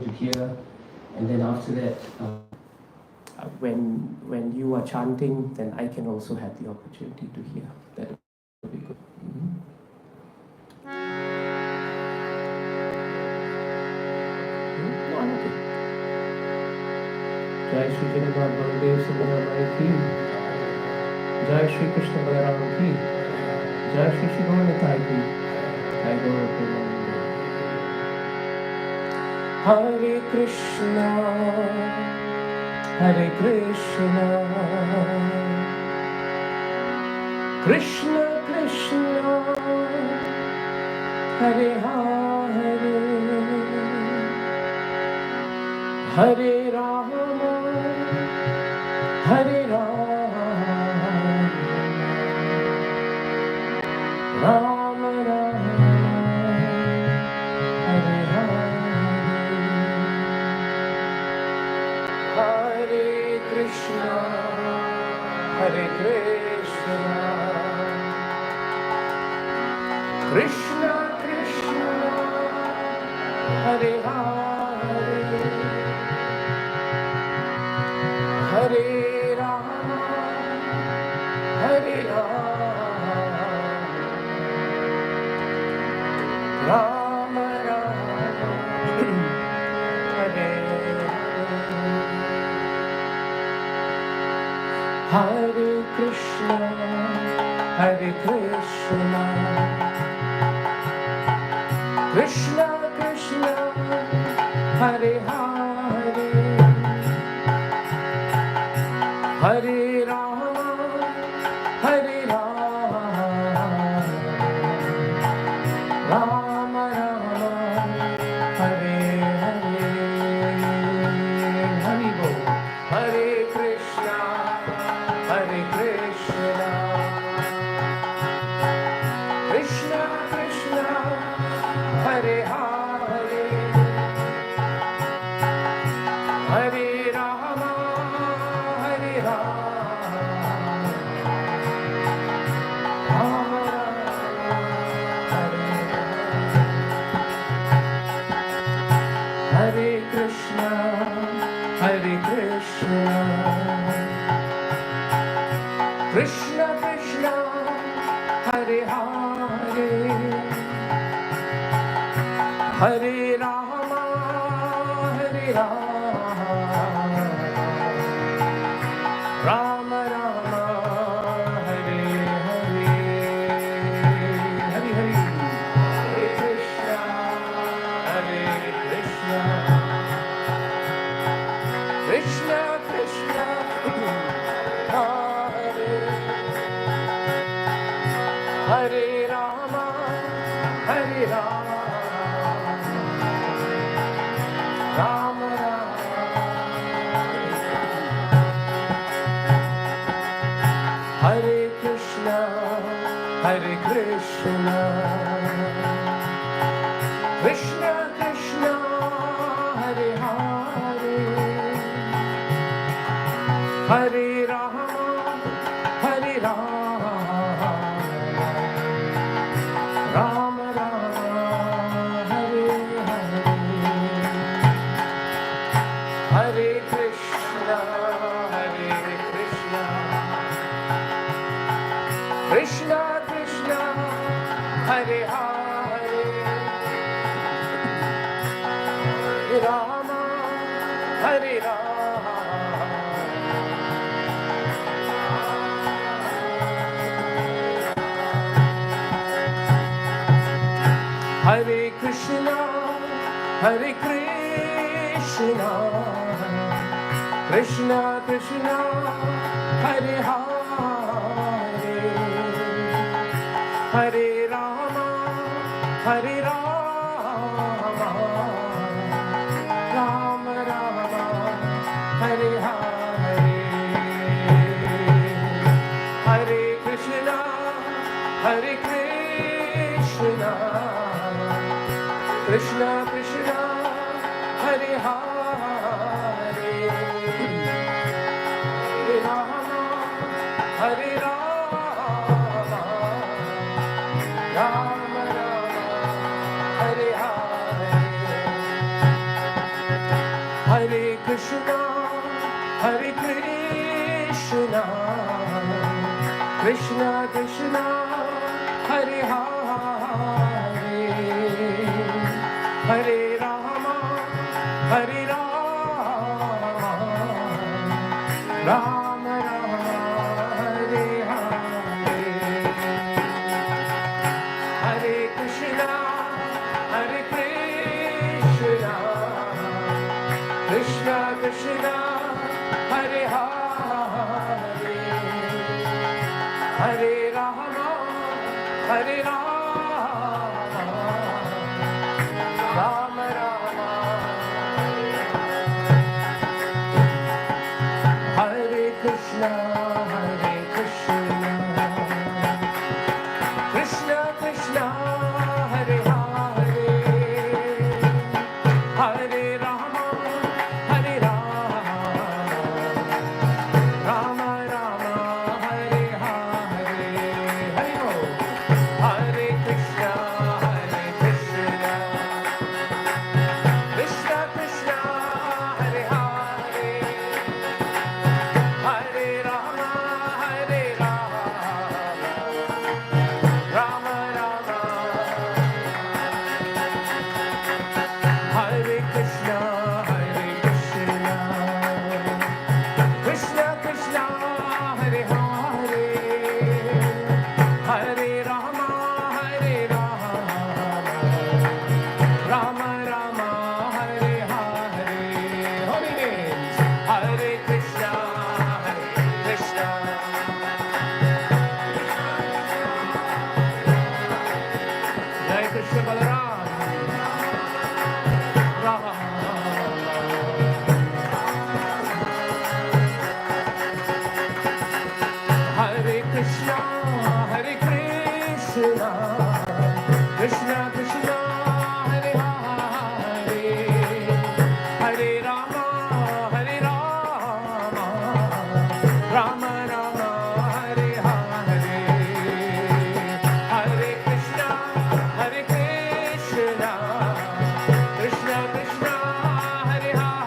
to hear. And then after that, when you are chanting, then I can also have the opportunity to hear. That would be good. No, I'm okay. Jai Shri Jagannath Baladev Subhadra ki. Jai Shri Krishna Balaram ki. Jai Shri Shri Gaur Nitai ki. Jai Gaur Premanande. Hare Krishna, Hare Krishna, Krishna Krishna, Hare Hare, Hare Rama, Hare Rama, Rama Rama, Hare Hare. Hare Krishna, Hare Krishna, Krishna Krishna, Hare Hare, Hare Rama, Hare Rama, Rama Rama, Hare Hare Krishna, Hare Krishna, Krishna Krishna, Hare Hare, Hare Rama, Hare Rama, Rama Rama, Hare Hare. Hari Bol. Hare Krishna, Hare Krishna, Krishna Krishna, Hare Hare, Hare Rama, Hare Rama, Rama Rama, Hare Hare Krishna, Hare Krishna, Krishna Krishna, Hare Hare, Hare Rama, Hare Rama, Rama Rama, Hare Hare, Hare Hare, Hare Krishna, Hare Krishna, Krishna Krishna, Hare Rama, Hare Rama, Rama Rama, Hare Krishna, Hare Krishna, Krishna Krishna, Hare Hare, Hare Rama, Hare Rama, Rama Rama, Hare Hare, Hare Krishna, Hare Krishna, Krishna Krishna, Hare Hare, Rama, Hare Rama, Hare Krishna, Hare Krishna, Krishna Krishna, Hare Hare, Hare Rama, Hare Rama, Rama Rama, Hare Hare, Hare Krishna, Hare Krishna, Krishna Krishna, Hare Hare, Hare Rama, Hare Rama, Rama Rama, Hare Hare, Krishna Krishna Hare Hare Hare Rama Hare Rama Rama Rama Hare Hare Hare Krishna Krishna Krishna Hare Hare Hare Rama Hare Rama Rama Rama Hare Krishna Krishna Krishna Hare Hare Hare Rama Hare Rama Rama Rama Hare Hare Hare Bol Hare Krishna Krishna Krishna Hare Hare Hare Rama Hare Rama Rama Rama Hare Krishna Krishna Krishna Hare Hare Hare Rama Hare Rama Rama Rama Hare Hare Holy names Hare Krishna Jai Krishna Balaram Rama Hare Krishna Krishna Krishna Hare Hare Hare Rama Hare Rama Rama Rama Hare Hare Hare Krishna Krishna Krishna Hare Hare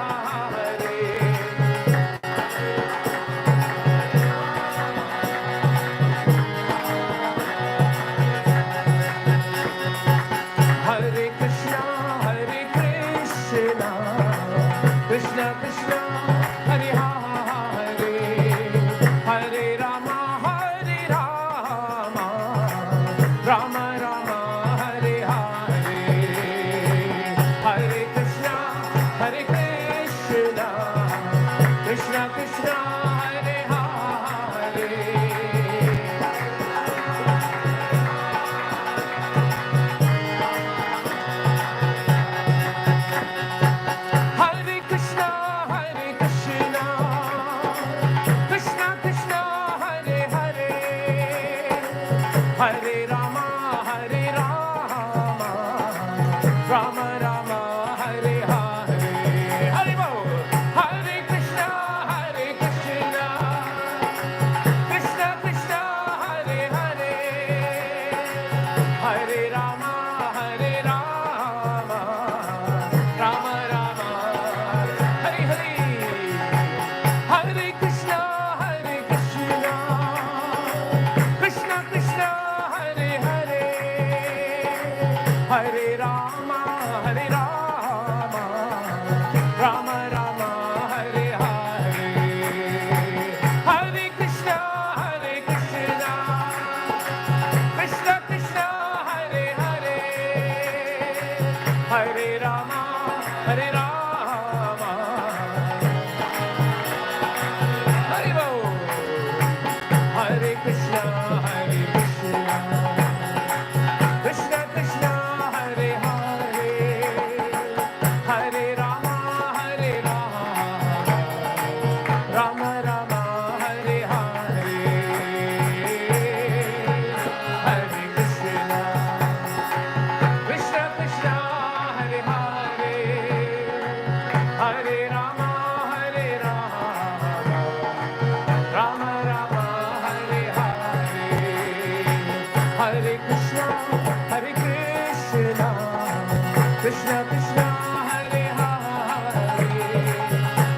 Hare Krishna Krishna Krishna Hare Hare Hare Rama Hare Rama Rama Rama Hare Hare Hare Krishna Krishna Krishna Hare Hare Hare Krishna Krishna Krishna Hare Hare Hare Rama Hare Rama Rama Rama Hare Hare Hare Bol Hare Krishna Krishna Krishna Hare Hare Hare Rama Hare Rama Rama Rama Hare Hare Hare Krishna Krishna Krishna Hare Hare Hare Rama Hare Rama Rama Rama Hare Hare Hare Krishna Krishna Krishna Hare Hare Hare Rama Hare Rama Hare Bol Hare Krishna Krishna Krishna Hare Hare Hare Rama Hare Rama Rama Rama Hare Hare Hare Krishna Krishna Hare Hare Hare Rama Hare Rama Rama Rama Hare Hare Hare Krishna Krishna Krishna Hare Hare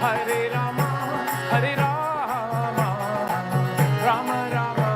Hare Rama Rama Rama Rama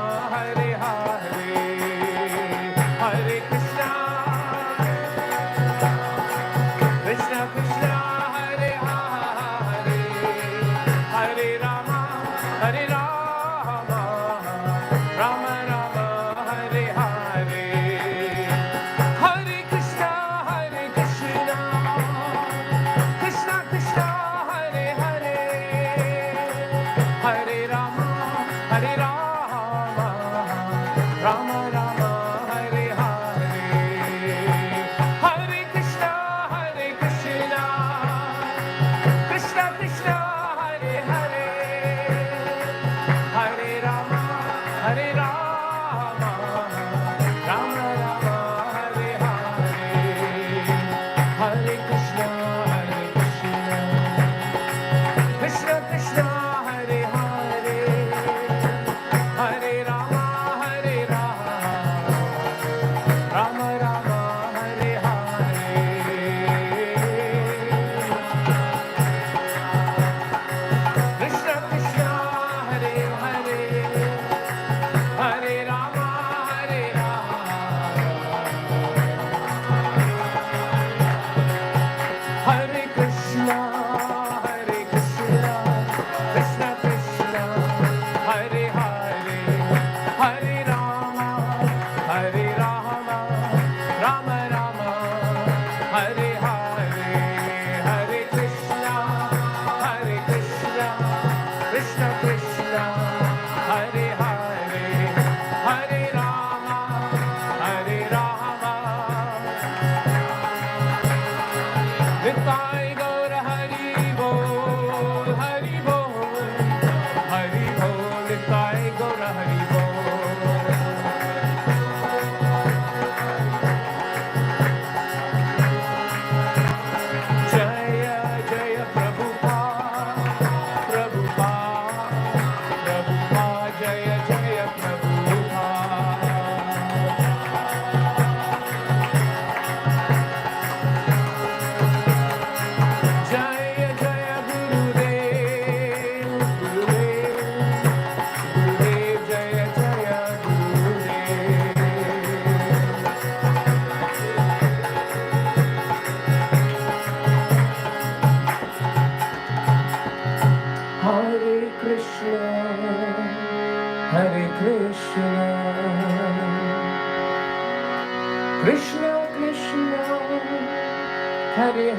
Hare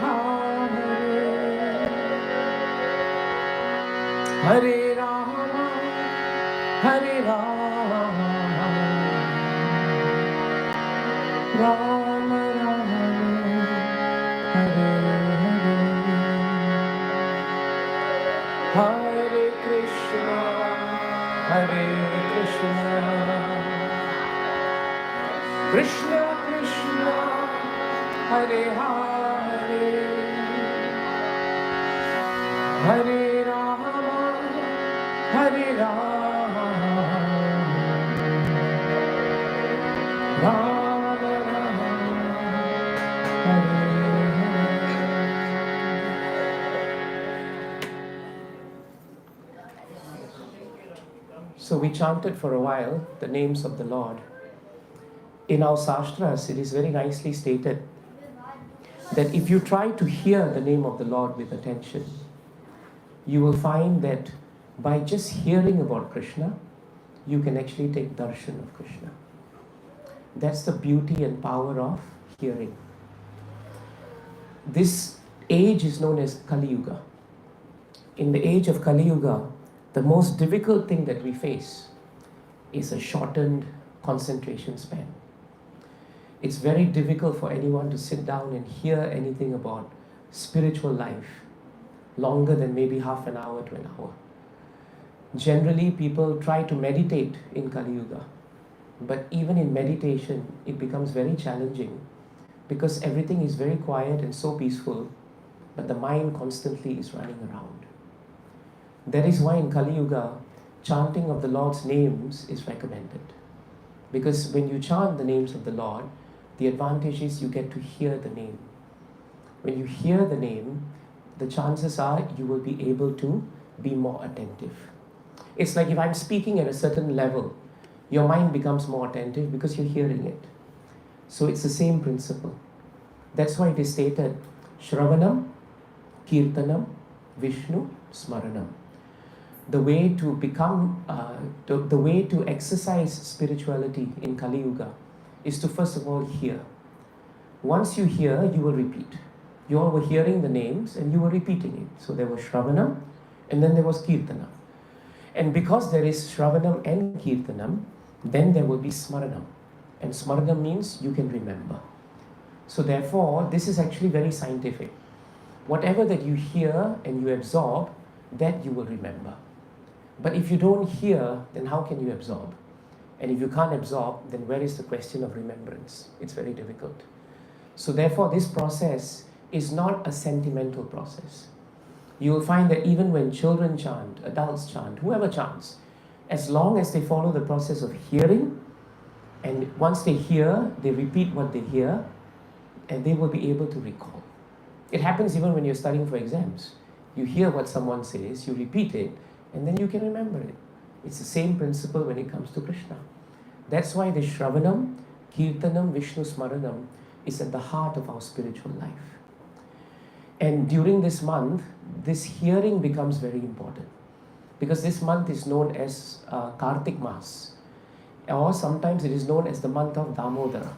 Hare Rama, Hare Rama, Rama Rama, Hare Hare, Hare Krishna, Hare Krishna, Krishna Krishna, Hare Hare, Hare Rama, Hare Rama, Rama Rama, Hare Hare. So we chanted for a while the names of the Lord. In our Shastras, it is very nicely stated that if you try to hear the name of the Lord with attention, you will find that by just hearing about Krishna, you can actually take darshan of Krishna. That's the beauty and power of hearing. This age is known as Kali Yuga. In the age of Kali Yuga, the most difficult thing that we face is a shortened concentration span. It's very difficult for anyone to sit down and hear anything about spiritual life longer than maybe half an hour to an hour. Generally, people try to meditate in Kali Yuga, but even in meditation, it becomes very challenging because everything is very quiet and so peaceful, but the mind constantly is running around. That is why in Kali Yuga, chanting of the Lord's names is recommended. Because when you chant the names of the Lord, the advantage is you get to hear the name. When you hear the name, the chances are you will be able to be more attentive. It's like if I'm speaking at a certain level, your mind becomes more attentive because you're hearing it. So it's the same principle. That's why it is stated, Shravanam, Kirtanam, Vishnu, Smaranam. The way to become, the way to exercise spirituality in Kali Yuga is to first of all hear. Once you hear, you will repeat. You all were hearing the names and you were repeating it. So there was Shravanam and then there was Kirtanam. And because there is Shravanam and Kirtanam, then there will be Smaranam. And Smaranam means you can remember. So therefore, this is actually very scientific. Whatever that you hear and you absorb, that you will remember. But if you don't hear, then how can you absorb? And if you can't absorb, then where is the question of remembrance? It's very difficult. So therefore, this process is not a sentimental process. You will find that even when children chant, adults chant, whoever chants, as long as they follow the process of hearing, and once they hear, they repeat what they hear, and they will be able to recall. It happens even when you're studying for exams. You hear what someone says, you repeat it, and then you can remember it. It's the same principle when it comes to Krishna. That's why the Shravanam, Kirtanam, Vishnu Smaranam is at the heart of our spiritual life. And during this month, this hearing becomes very important. Because this month is known as Kartik Mas. Or sometimes it is known as the month of Damodar.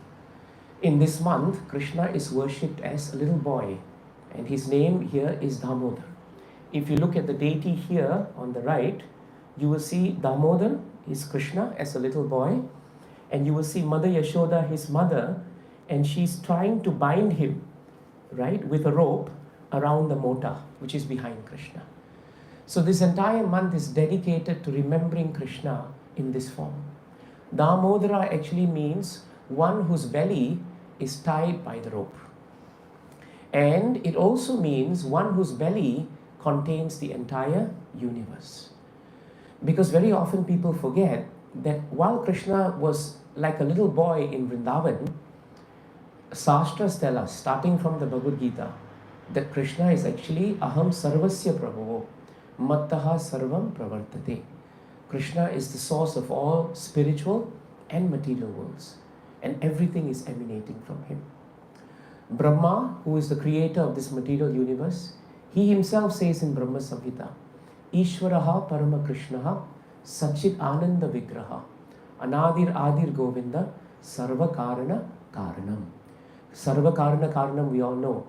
In this month, Krishna is worshipped as a little boy. And his name here is Damodar. If you look at the deity here on the right, you will see Damodar is Krishna as a little boy. And you will see Mother Yashoda, his mother, and she's trying to bind him, right, with a rope around the mota, which is behind Krishna. So this entire month is dedicated to remembering Krishna in this form. Damodara actually means one whose belly is tied by the rope. And it also means one whose belly contains the entire universe. Because very often people forget that while Krishna was like a little boy in Vrindavan, Shastras tell us, starting from the Bhagavad Gita, that Krishna is actually Aham Sarvasya Prabhavo, Mattaha Sarvam Pravartate. Krishna is the source of all spiritual and material worlds, and everything is emanating from him. Brahma, who is the creator of this material universe, he himself says in Brahma Samhita, Ishvaraha Parama Krishnaha Sachit Ananda Vigraha Anadir Adir Govinda Sarva Karana Karanam. Sarva Karana Karanam, we all know.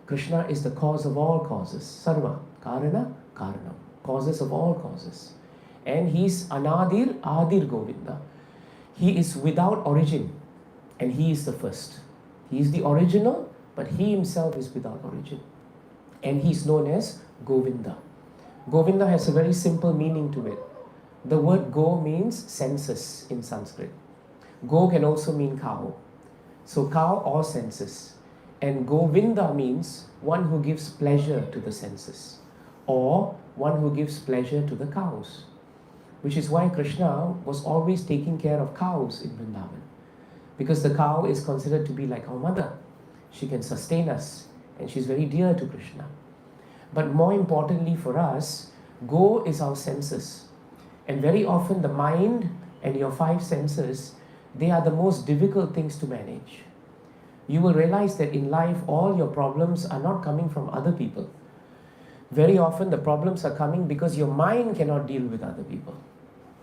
Krishna is the cause of all causes. Sarva, Karana, Karanam. Causes of all causes. And he's Anadir, Adir Govinda. He is without origin. And he is the first. He is the original, but he himself is without origin. And he's known as Govinda. Govinda has a very simple meaning to it. The word go means senses in Sanskrit. Go can also mean cow. So cow or senses. And Govinda means one who gives pleasure to the senses, or one who gives pleasure to the cows. Which is why Krishna was always taking care of cows in Vrindavan. Because the cow is considered to be like our mother. She can sustain us, and she's very dear to Krishna. But more importantly for us, go is our senses. And very often the mind and your five senses, they are the most difficult things to manage. You will realize that in life, all your problems are not coming from other people. Very often the problems are coming because your mind cannot deal with other people.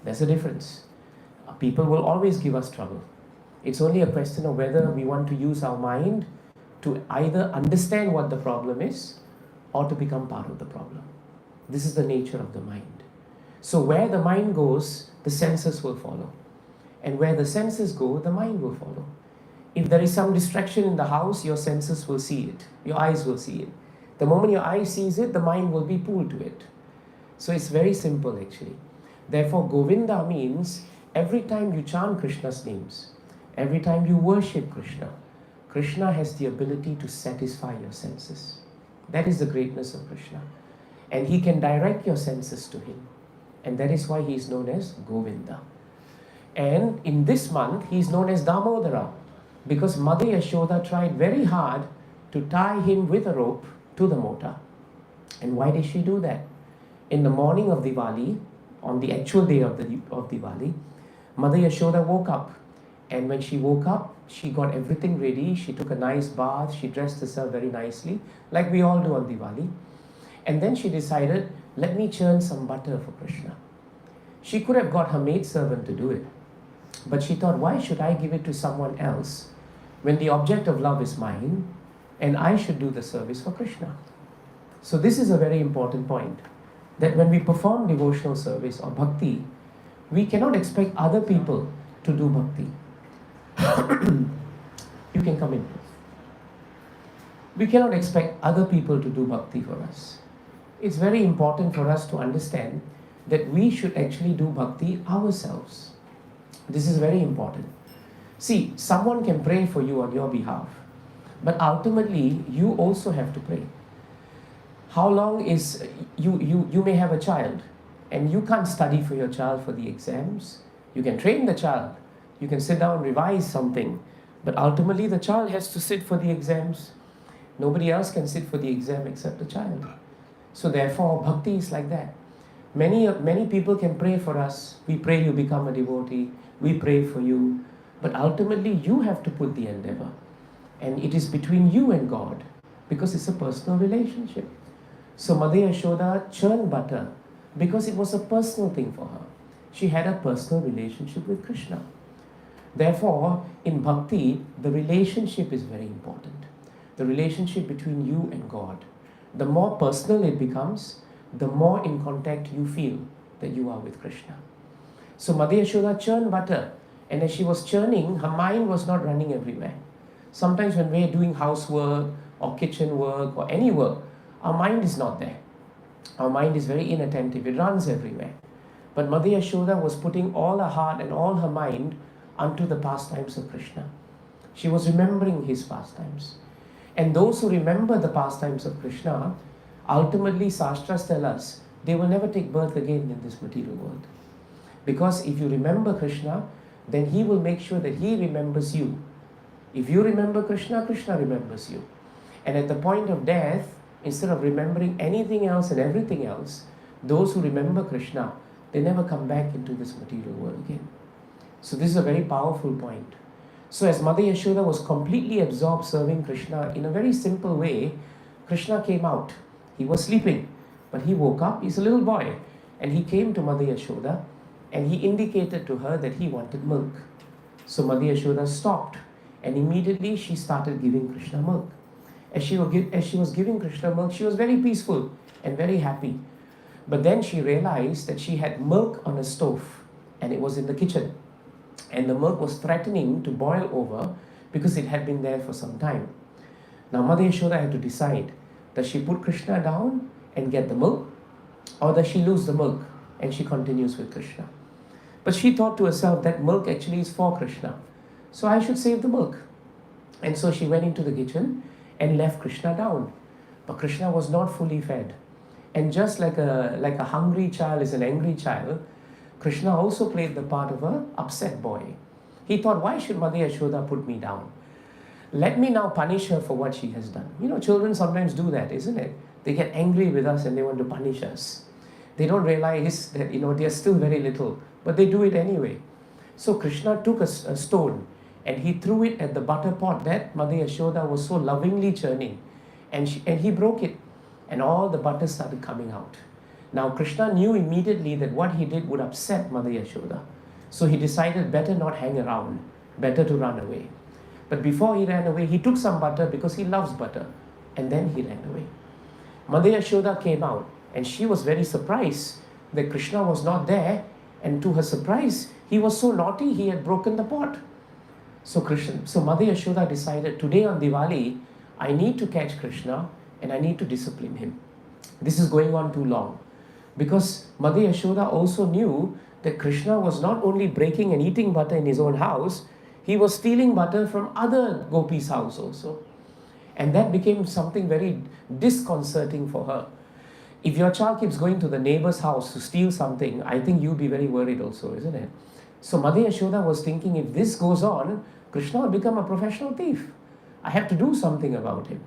There's a difference. People will always give us trouble. It's only a question of whether we want to use our mind to either understand what the problem is or to become part of the problem. This is the nature of the mind. So where the mind goes, the senses will follow. And where the senses go, the mind will follow. If there is some distraction in the house, your senses will see it. Your eyes will see it. The moment your eye sees it, the mind will be pulled to it. So it's very simple actually. Therefore, Govinda means every time you chant Krishna's names, every time you worship Krishna, Krishna has the ability to satisfy your senses. That is the greatness of Krishna. And he can direct your senses to him. And that is why he is known as Govinda. And in this month, he is known as Damodara, because Mother Yashoda tried very hard to tie him with a rope to the mortar. And why did she do that? In the morning of Diwali, on the actual day of Diwali, Mother Yashoda woke up. And when she woke up, she got everything ready. She took a nice bath. She dressed herself very nicely, like we all do on Diwali. And then she decided, let me churn some butter for Krishna. She could have got her maidservant to do it. But she thought, why should I give it to someone else when the object of love is mine and I should do the service for Krishna? So this is a very important point, that when we perform devotional service or bhakti, we cannot expect other people to do bhakti. You can come in. We cannot expect other people to do bhakti for us. It's very important for us to understand that we should actually do bhakti ourselves. This is very important. See, someone can pray for you on your behalf, but ultimately you also have to pray. How long is, you may have a child and you can't study for your child for the exams. You can train the child. You can sit down, revise something, but ultimately the child has to sit for the exams. Nobody else can sit for the exam except the child. So therefore, bhakti is like that. Many people can pray for us. We pray you become a devotee. We pray for you. But ultimately, you have to put the endeavor. And it is between you and God, because it's a personal relationship. So Mother Yashoda churned butter because it was a personal thing for her. She had a personal relationship with Krishna. Therefore, in bhakti, the relationship is very important. The relationship between you and God. The more personal it becomes, the more in contact you feel that you are with Krishna. So Mother Yashoda churned butter, and as she was churning, her mind was not running everywhere. Sometimes when we are doing housework or kitchen work or any work, our mind is not there. Our mind is very inattentive, it runs everywhere. But Mother Yashoda was putting all her heart and all her mind unto the pastimes of Krishna. She was remembering his pastimes. And those who remember the pastimes of Krishna, ultimately Shastras tell us, they will never take birth again in this material world. Because if you remember Krishna, then he will make sure that he remembers you. If you remember Krishna, Krishna remembers you. And at the point of death, instead of remembering anything else and everything else, those who remember Krishna, they never come back into this material world again. So this is a very powerful point. So as Mother Yashoda was completely absorbed serving Krishna in a very simple way, Krishna came out. He was sleeping, but he woke up. He's a little boy. And he came to Mother Yashoda and he indicated to her that he wanted milk. So Mother Yashoda stopped and immediately she started giving Krishna milk. As she was giving Krishna milk, she was very peaceful and very happy. But then she realized that she had milk on a stove and it was in the kitchen. And the milk was threatening to boil over because it had been there for some time. Now Mother Yashoda had to decide, does she put Krishna down and get the milk, or does she lose the milk and she continues with Krishna? But she thought to herself that milk actually is for Krishna, so I should save the milk. And so she went into the kitchen and left Krishna down. But Krishna was not fully fed. And just like a hungry child is an angry child, Krishna also played the part of an upset boy. He thought, why should Mother Yashoda put me down? Let me now punish her for what she has done. You know, children sometimes do that, isn't it? They get angry with us and they want to punish us. They don't realize that, they are still very little, but they do it anyway. So Krishna took a stone and he threw it at the butter pot that Mother Yashoda was so lovingly churning. And he broke it. And all the butter started coming out. Now Krishna knew immediately that what he did would upset Mother Yashoda. So he decided better not hang around, better to run away. But before he ran away, he took some butter because he loves butter. And then he ran away. Mother Yashoda came out and she was very surprised that Krishna was not there. And to her surprise, he was so naughty, he had broken the pot. So Mother Yashoda decided, today on Diwali, I need to catch Krishna and I need to discipline him. This is going on too long. Because Mother Yashoda also knew that Krishna was not only breaking and eating butter in his own house, he was stealing butter from other gopis' house also. And that became something very disconcerting for her. If your child keeps going to the neighbor's house to steal something, I think you'll be very worried also, isn't it? So Mother Yashoda was thinking, if this goes on, Krishna will become a professional thief. I have to do something about him.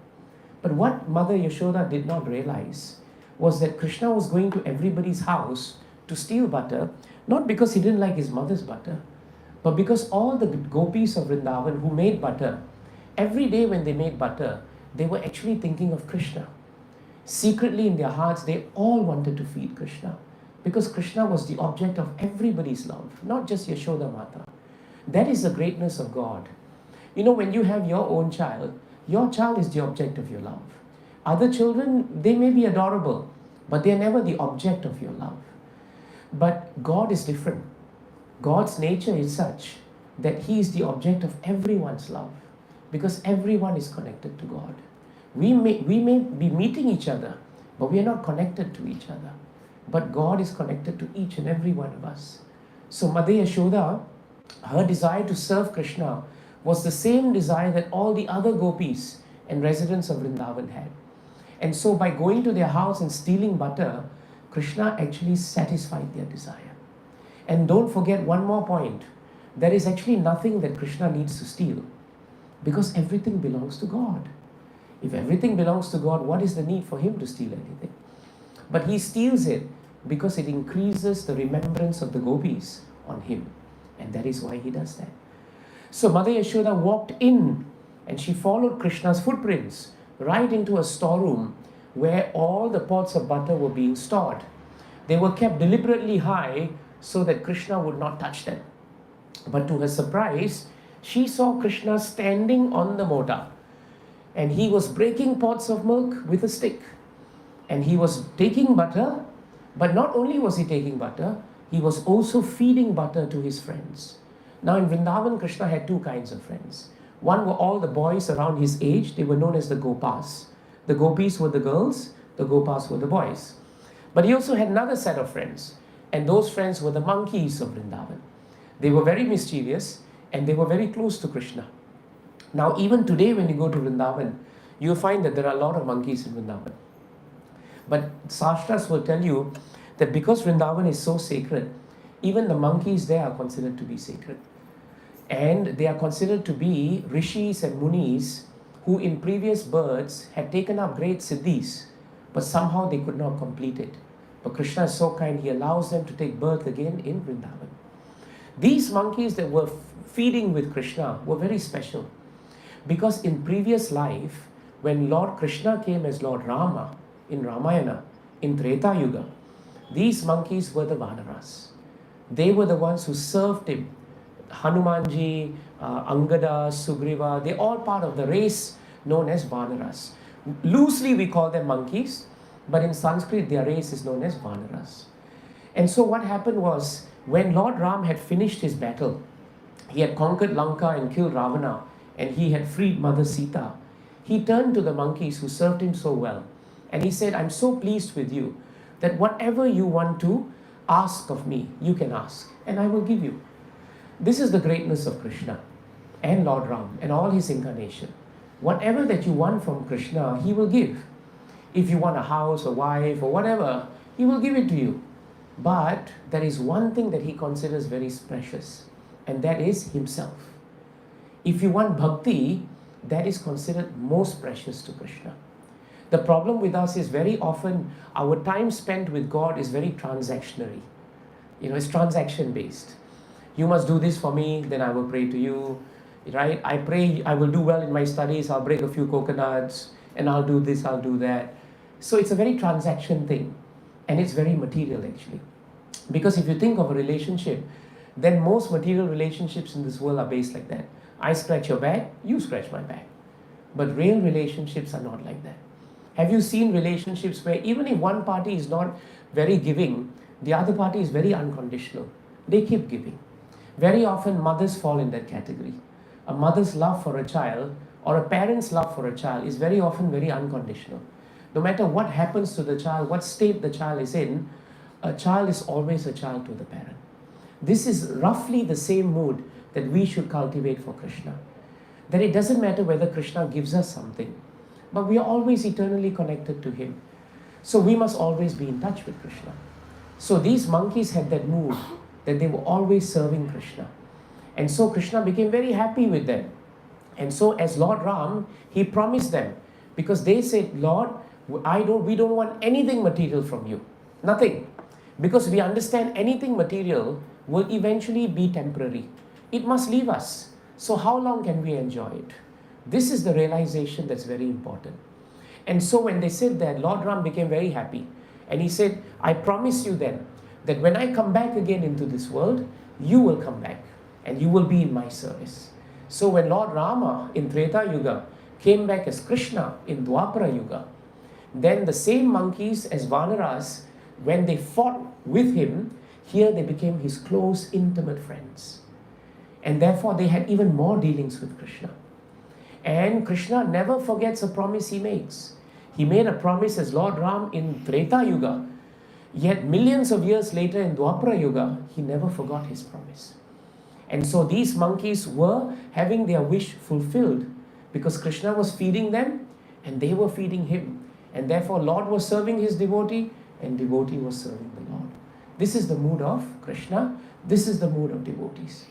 But what Mother Yashoda did not realize was that Krishna was going to everybody's house to steal butter, not because he didn't like his mother's butter, but because all the gopis of Vrindavan who made butter, every day when they made butter, they were actually thinking of Krishna. Secretly in their hearts, they all wanted to feed Krishna, because Krishna was the object of everybody's love, not just Yashoda Mata. That is the greatness of God. You know, when you have your own child, your child is the object of your love. Other children, they may be adorable, but they are never the object of your love. But God is different. God's nature is such that He is the object of everyone's love, because everyone is connected to God. We may be meeting each other, but we are not connected to each other. But God is connected to each and every one of us. So Mother Yashoda, her desire to serve Krishna was the same desire that all the other gopis and residents of Vrindavan had. And so by going to their house and stealing butter, Krishna actually satisfied their desire. And don't forget one more point. There is actually nothing that Krishna needs to steal, because everything belongs to God. If everything belongs to God, what is the need for Him to steal anything? But He steals it because it increases the remembrance of the gopis on Him. And that is why He does that. So Mother Yashoda walked in and she followed Krishna's footprints right into a storeroom where all the pots of butter were being stored. They were kept deliberately high so that Krishna would not touch them. But to her surprise, she saw Krishna standing on the mortar, and he was breaking pots of milk with a stick. And he was taking butter, but not only was he taking butter, he was also feeding butter to his friends. Now in Vrindavan, Krishna had two kinds of friends. One were all the boys around his age. They were known as the Gopas. The Gopis were the girls, the Gopas were the boys. But he also had another set of friends, and those friends were the monkeys of Vrindavan. They were very mischievous and they were very close to Krishna. Now even today when you go to Vrindavan, you'll find that there are a lot of monkeys in Vrindavan. But Shastras will tell you that because Vrindavan is so sacred, even the monkeys there are considered to be sacred. And they are considered to be rishis and munis who in previous births had taken up great siddhis, but somehow they could not complete it. But Krishna is so kind, He allows them to take birth again in Vrindavan. These monkeys that were feeding with Krishna were very special, because in previous life, when Lord Krishna came as Lord Rama in Ramayana, in Treta Yuga, these monkeys were the Vanaras. They were the ones who served him. Hanumanji, Angada, Sugriva, they're all part of the race known as Vanaras. Loosely we call them monkeys, but in Sanskrit their race is known as Vanaras. And so what happened was, when Lord Ram had finished his battle, he had conquered Lanka and killed Ravana, and he had freed Mother Sita, he turned to the monkeys who served him so well, and he said, I'm so pleased with you that whatever you want to ask of me, you can ask, and I will give you. This is the greatness of Krishna and Lord Ram and all his incarnation. Whatever that you want from Krishna, he will give. If you want a house, a wife, or whatever, he will give it to you. But there is one thing that he considers very precious, and that is himself. If you want bhakti, that is considered most precious to Krishna. The problem with us is very often our time spent with God is very transactionary. It's transaction based. You must do this for me, then I will pray to you, right? I pray I will do well in my studies, I'll break a few coconuts, and I'll do this, I'll do that. So it's a very transaction thing, and it's very material actually. Because if you think of a relationship, then most material relationships in this world are based like that. I scratch your back, you scratch my back. But real relationships are not like that. Have you seen relationships where even if one party is not very giving, the other party is very unconditional? They keep giving. Very often mothers fall in that category. A mother's love for a child or a parent's love for a child is very often very unconditional. No matter what happens to the child, what state the child is in, a child is always a child to the parent. This is roughly the same mood that we should cultivate for Krishna. That it doesn't matter whether Krishna gives us something, but we are always eternally connected to him. So we must always be in touch with Krishna. So these monkeys had that mood that they were always serving Krishna. And so Krishna became very happy with them. And so as Lord Ram, he promised them, because they said, Lord, we don't want anything material from you. Nothing. Because we understand anything material will eventually be temporary. It must leave us. So how long can we enjoy it? This is the realization that's very important. And so when they said that, Lord Ram became very happy. And he said, I promise you then that when I come back again into this world, you will come back and you will be in my service. So when Lord Rama in Treta Yuga came back as Krishna in Dwapara Yuga, then the same monkeys as Vanaras, when they fought with him, here they became his close, intimate friends. And therefore they had even more dealings with Krishna. And Krishna never forgets a promise he makes. He made a promise as Lord Ram in Treta Yuga, yet millions of years later in Dwapara Yuga, he never forgot his promise. And so these monkeys were having their wish fulfilled because Krishna was feeding them and they were feeding him. And therefore Lord was serving his devotee and devotee was serving the Lord. This is the mood of Krishna. This is the mood of devotees.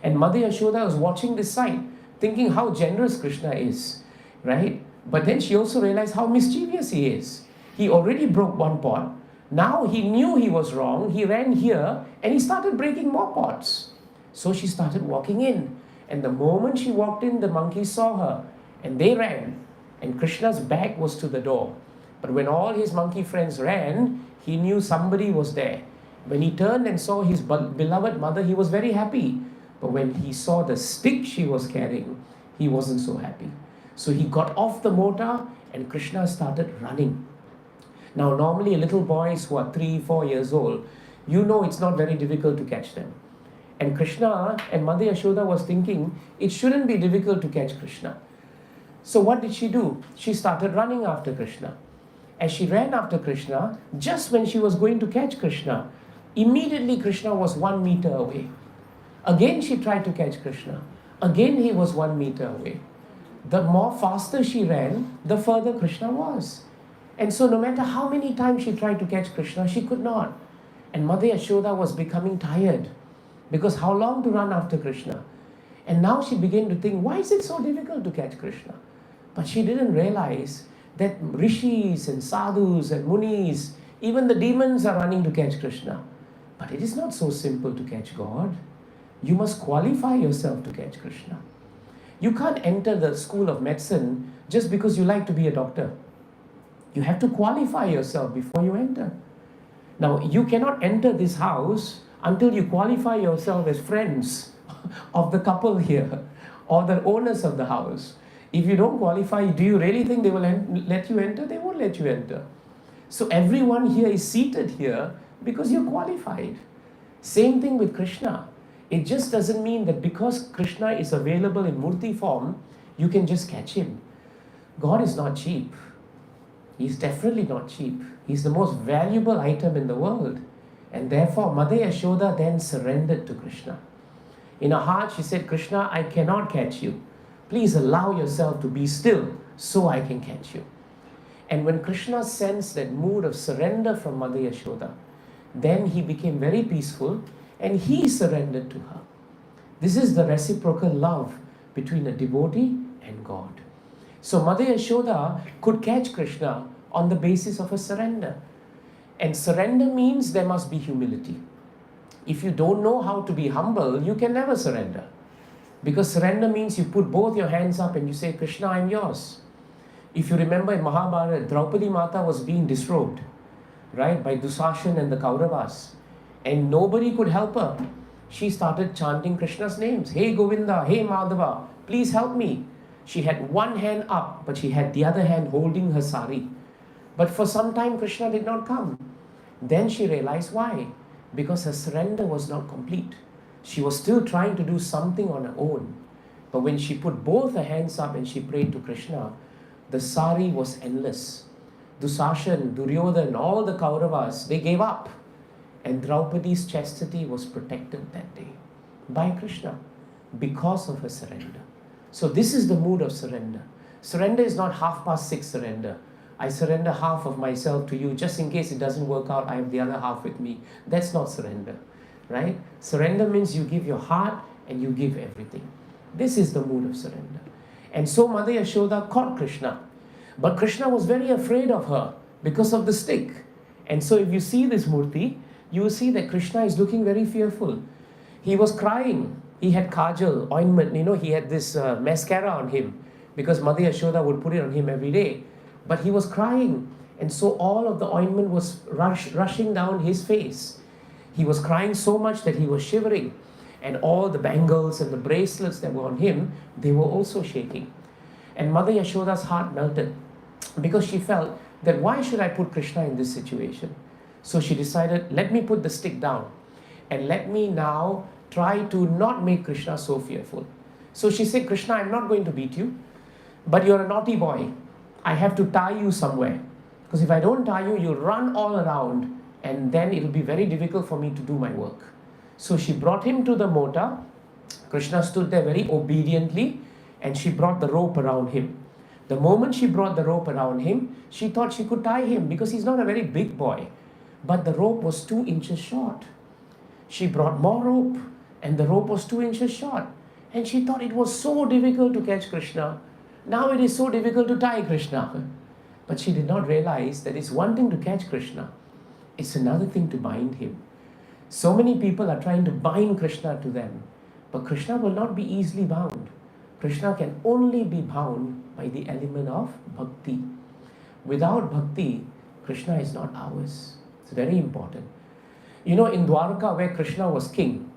And Mother Yashoda was watching this sight, thinking how generous Krishna is, right? But then she also realized how mischievous he is. He already broke one pot. Now he knew he was wrong. He ran here and he started breaking more pots. So she started walking in. And the moment she walked in, the monkeys saw her and they ran. And Krishna's back was to the door. But when all his monkey friends ran, he knew somebody was there. When he turned and saw his beloved mother, he was very happy. But when he saw the stick she was carrying, he wasn't so happy. So he got off the motor and Krishna started running. Now normally little boys who are 3-4 years old, you know it's not very difficult to catch them. And Krishna and Mother Yashoda was thinking, it shouldn't be difficult to catch Krishna. So what did she do? She started running after Krishna. As she ran after Krishna, just when she was going to catch Krishna, immediately Krishna was 1 meter away. Again she tried to catch Krishna. Again he was 1 meter away. The more faster she ran, the further Krishna was. And so no matter how many times she tried to catch Krishna, she could not. And Mother Yashoda was becoming tired. Because how long to run after Krishna? And now she began to think, why is it so difficult to catch Krishna? But she didn't realize that rishis and sadhus and munis, even the demons are running to catch Krishna. But it is not so simple to catch God. You must qualify yourself to catch Krishna. You can't enter the school of medicine just because you like to be a doctor. You have to qualify yourself before you enter. Now, you cannot enter this house until you qualify yourself as friends of the couple here or the owners of the house. If you don't qualify, do you really think they will let you enter? They won't let you enter. So everyone here is seated here because you're qualified. Same thing with Krishna. It just doesn't mean that because Krishna is available in Murti form, you can just catch him. God is not cheap. He's definitely not cheap. He's the most valuable item in the world. And therefore, Mother Yashoda then surrendered to Krishna. In her heart, she said, Krishna, I cannot catch you. Please allow yourself to be still so I can catch you. And when Krishna sensed that mood of surrender from Mother Yashoda, then he became very peaceful and he surrendered to her. This is the reciprocal love between a devotee and God. So Mother Yashoda could catch Krishna on the basis of a surrender. And surrender means there must be humility. If you don't know how to be humble, you can never surrender. Because surrender means you put both your hands up and you say, Krishna, I'm yours. If you remember in Mahabharata, Draupadi Mata was being disrobed, right, by Dusashan and the Kauravas. And nobody could help her. She started chanting Krishna's names. Hey Govinda, hey Madhava, please help me. She had one hand up, but she had the other hand holding her sari. But for some time, Krishna did not come. Then she realized why. Because her surrender was not complete. She was still trying to do something on her own. But when she put both her hands up and she prayed to Krishna, the sari was endless. Dusashan, Duryodhan, all the Kauravas, they gave up. And Draupadi's chastity was protected that day by Krishna because of her surrender. So this is the mood of surrender. Surrender is not 6:30 surrender. I surrender half of myself to you just in case it doesn't work out, I have the other half with me. That's not surrender, right? Surrender means you give your heart and you give everything. This is the mood of surrender. And so Mother Yashoda caught Krishna. But Krishna was very afraid of her because of the stick. And so if you see this murti, you will see that Krishna is looking very fearful. He was crying. He had kajal, ointment, he had this mascara on him because Mother Yashoda would put it on him every day. But he was crying. And so all of the ointment was rushing down his face. He was crying so much that he was shivering. And all the bangles and the bracelets that were on him, they were also shaking. And Mother Yashoda's heart melted because she felt that why should I put Krishna in this situation? So she decided, let me put the stick down and let me now try to not make Krishna so fearful. So she said, Krishna, I'm not going to beat you, but you're a naughty boy. I have to tie you somewhere. Because if I don't tie you, you'll run all around and then it'll be very difficult for me to do my work. So she brought him to the mota. Krishna stood there very obediently and she brought the rope around him. The moment she brought the rope around him, she thought she could tie him because he's not a very big boy. But the rope was 2 inches short. She brought more rope and the rope was 2 inches short. And she thought it was so difficult to catch Krishna. Now it is so difficult to tie Krishna. But she did not realize that it's one thing to catch Krishna. It's another thing to bind him. So many people are trying to bind Krishna to them. But Krishna will not be easily bound. Krishna can only be bound by the element of bhakti. Without bhakti, Krishna is not ours. It's very important. In Dwarka where Krishna was king,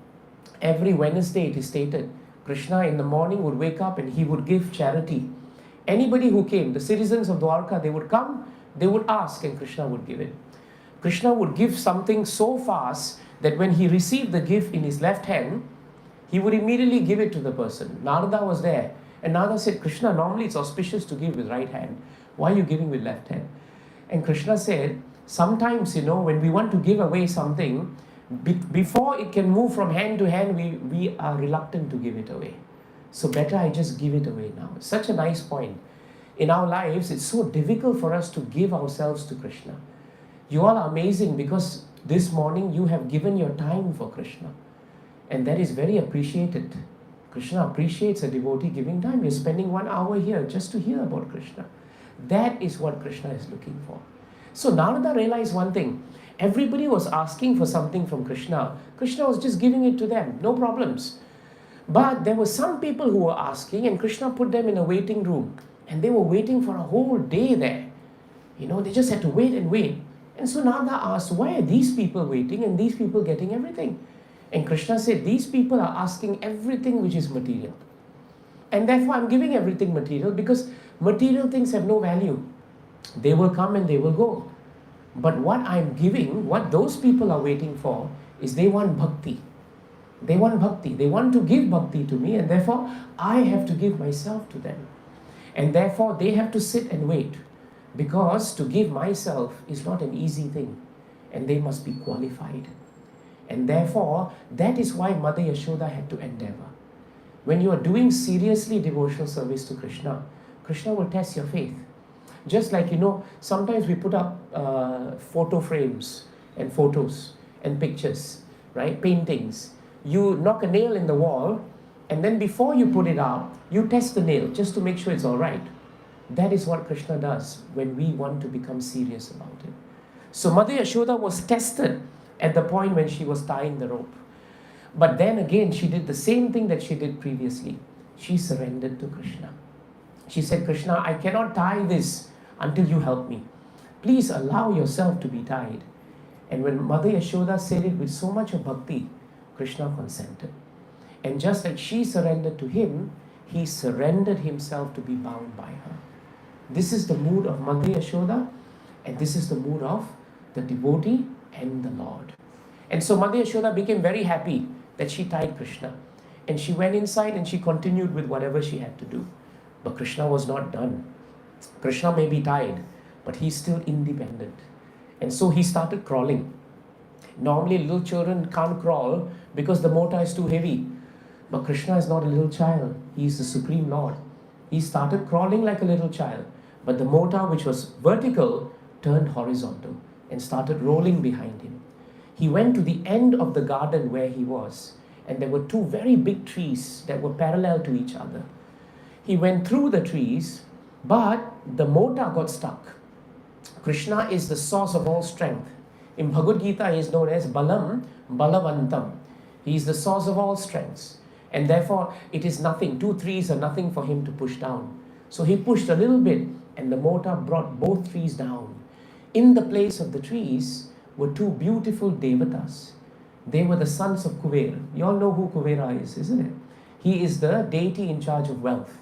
every Wednesday it is stated, Krishna in the morning would wake up and he would give charity. Anybody who came, the citizens of Dwarka, they would come, they would ask and Krishna would give it. Krishna would give something so fast that when he received the gift in his left hand, he would immediately give it to the person. Narada was there. And Narada said, Krishna, normally it's auspicious to give with right hand. Why are you giving with left hand? And Krishna said, sometimes, when we want to give away something, before it can move from hand to hand, we are reluctant to give it away. So better I just give it away now. Such a nice point. In our lives, it's so difficult for us to give ourselves to Krishna. You all are amazing because this morning you have given your time for Krishna. And that is very appreciated. Krishna appreciates a devotee giving time. We're spending 1 hour here just to hear about Krishna. That is what Krishna is looking for. So Narada realized one thing. Everybody was asking for something from Krishna. Krishna was just giving it to them. No problems. But there were some people who were asking and Krishna put them in a waiting room. And they were waiting for a whole day there. They just had to wait and wait. And so Narada asked, why are these people waiting and these people getting everything? And Krishna said, these people are asking everything which is material. And therefore I'm giving everything material, because material things have no value. They will come and they will go. But what I'm giving, what those people are waiting for, is they want bhakti. They want bhakti. They want to give bhakti to me, and therefore I have to give myself to them. And therefore they have to sit and wait, because to give myself is not an easy thing, and they must be qualified. And therefore that is why Mother Yashoda had to endeavor. When you are doing seriously devotional service to Krishna, Krishna will test your faith. Just like, sometimes we put up photo frames and photos and pictures, right? Paintings. You knock a nail in the wall, and then before you put it up, you test the nail just to make sure it's all right. That is what Krishna does when we want to become serious about it. So Mother Yashoda was tested at the point when she was tying the rope. But then again, she did the same thing that she did previously. She surrendered to Krishna. She said, Krishna, I cannot tie this until you help me. Please allow yourself to be tied. And when Mother Yashoda said it with so much of bhakti, Krishna consented. And just like she surrendered to him, he surrendered himself to be bound by her. This is the mood of Mother Yashoda, and this is the mood of the devotee and the Lord. And so Mother Yashoda became very happy that she tied Krishna. And she went inside and she continued with whatever she had to do. But Krishna was not done. Krishna may be tied, but he's still independent. And so he started crawling. Normally little children can't crawl because the mota is too heavy. But Krishna is not a little child. He is the Supreme Lord. He started crawling like a little child. But the mota, which was vertical, turned horizontal and started rolling behind him. He went to the end of the garden where he was, and there were two very big trees that were parallel to each other. He went through the trees, but the mota got stuck. Krishna is the source of all strength. In Bhagavad Gita, he is known as Balam, Balavantam. He is the source of all strengths. And therefore, it is nothing. Two trees are nothing for him to push down. So he pushed a little bit, and the mota brought both trees down. In the place of the trees were two beautiful devatas. They were the sons of Kuvera. You all know who Kuvera is, isn't it? He is the deity in charge of wealth.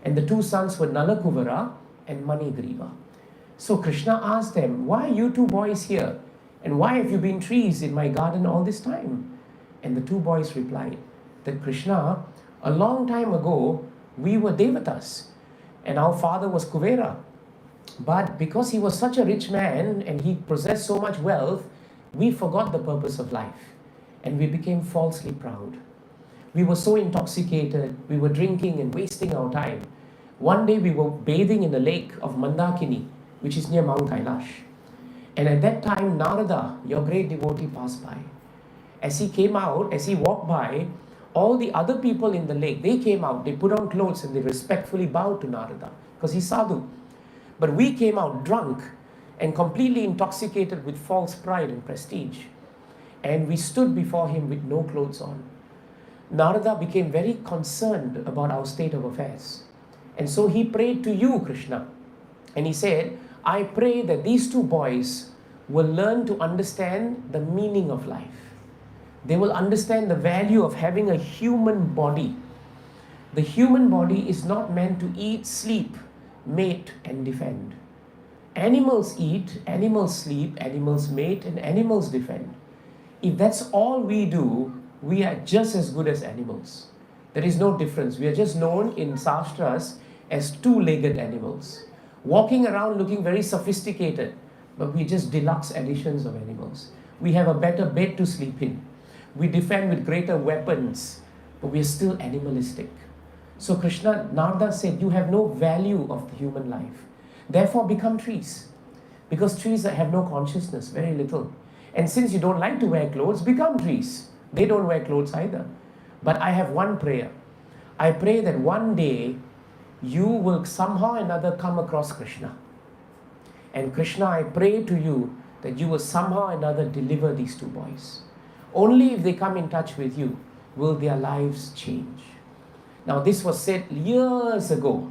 And the two sons were Nalakuvara and Manigriva. So Krishna asked them, why are you two boys here? And why have you been trees in my garden all this time? And the two boys replied that, Krishna, a long time ago, we were devatas. And our father was Kuvera. But because he was such a rich man and he possessed so much wealth, we forgot the purpose of life. And we became falsely proud. We were so intoxicated, we were drinking and wasting our time. One day we were bathing in a lake of Mandakini, which is near Mount Kailash. And at that time, Narada, your great devotee, passed by. As he came out, as he walked by, all the other people in the lake, they came out, they put on clothes and they respectfully bowed to Narada, because he's sadhu. But we came out drunk and completely intoxicated with false pride and prestige. And we stood before him with no clothes on. Narada became very concerned about our state of affairs. And so he prayed to you, Krishna. And he said, I pray that these two boys will learn to understand the meaning of life. They will understand the value of having a human body. The human body is not meant to eat, sleep, mate, and defend. Animals eat, animals sleep, animals mate, and animals defend. If that's all we do, we are just as good as animals. There is no difference. We are just known in Shastras as two-legged animals, walking around looking very sophisticated, but we're just deluxe editions of animals. We have a better bed to sleep in. We defend with greater weapons, but we are still animalistic. So Krishna, Narada said, you have no value of the human life. Therefore become trees. Because trees have no consciousness, very little. And since you don't like to wear clothes, become trees. They don't wear clothes either. But I have one prayer. I pray that one day you will somehow or another come across Krishna. And Krishna, I pray to you that you will somehow or another deliver these two boys. Only if they come in touch with you will their lives change. Now this was said years ago.